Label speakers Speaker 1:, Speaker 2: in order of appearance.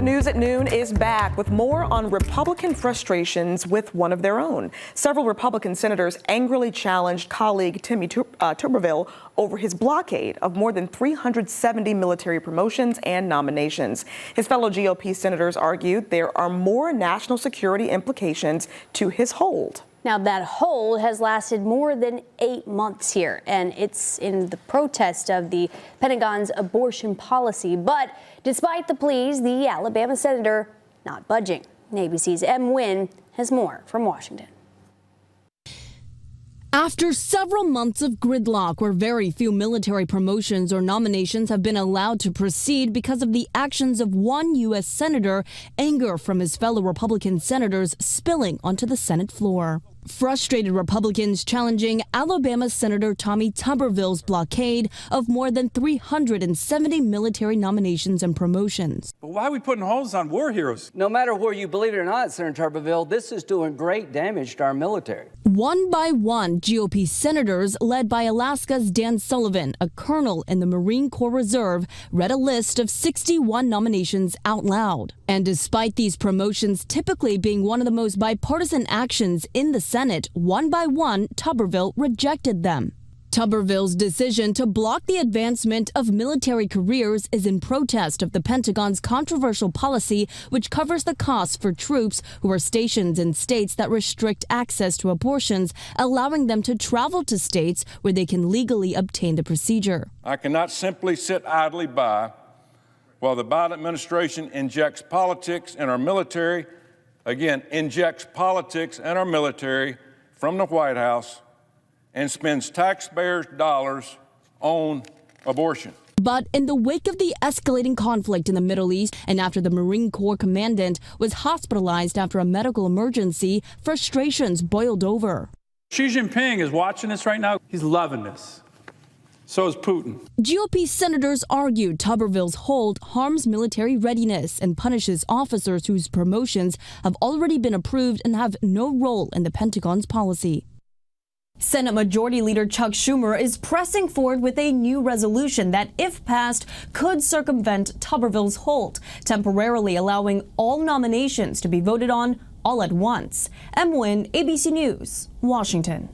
Speaker 1: News at Noon is back with more on Republican frustrations with one of their own. Several Republican senators angrily challenged colleague Tommy Tuberville over his blockade of more than 370 military promotions and nominations. His fellow GOP senators argued there are more national security implications to his hold.
Speaker 2: Now, that hold has lasted more than 8 months here, and it's in the protest of the Pentagon's abortion policy. But despite the pleas, the Alabama senator not budging. ABC's Em Nguyen has more from Washington.
Speaker 3: After several months of gridlock where very few military promotions or nominations have been allowed to proceed because of the actions of one U.S. senator, anger from his fellow Republican senators spilling onto the Senate floor. Frustrated Republicans challenging Alabama Senator Tommy Tuberville's blockade of more than 370 military nominations and promotions.
Speaker 4: But why are we putting holds on war heroes?
Speaker 5: No matter where you believe it or not, Senator Tuberville, this is doing great damage to our military.
Speaker 3: One by one, GOP senators, led by Alaska's Dan Sullivan, a colonel in the Marine Corps Reserve, read a list of 61 nominations out loud. And despite these promotions typically being one of the most bipartisan actions in the Senate, one by one, Tuberville rejected them. Tuberville's decision to block the advancement of military careers is in protest of the Pentagon's controversial policy, which covers the costs for troops who are stationed in states that restrict access to abortions, allowing them to travel to states where they can legally obtain the procedure.
Speaker 4: I cannot simply sit idly by while the Biden administration injects politics in our military, injects politics in our military from the White House and spends taxpayers' dollars on abortion.
Speaker 3: But in the wake of the escalating conflict in the Middle East and after the Marine Corps commandant was hospitalized after a medical emergency, frustrations boiled over.
Speaker 4: Xi Jinping is watching this right now. He's loving this. So is Putin.
Speaker 3: GOP senators argued Tuberville's hold harms military readiness and punishes officers whose promotions have already been approved and have no role in the Pentagon's policy. Senate Majority Leader Chuck Schumer is pressing forward with a new resolution that, if passed, could circumvent Tuberville's hold, temporarily allowing all nominations to be voted on all at once. Em Nguyen, ABC News, Washington.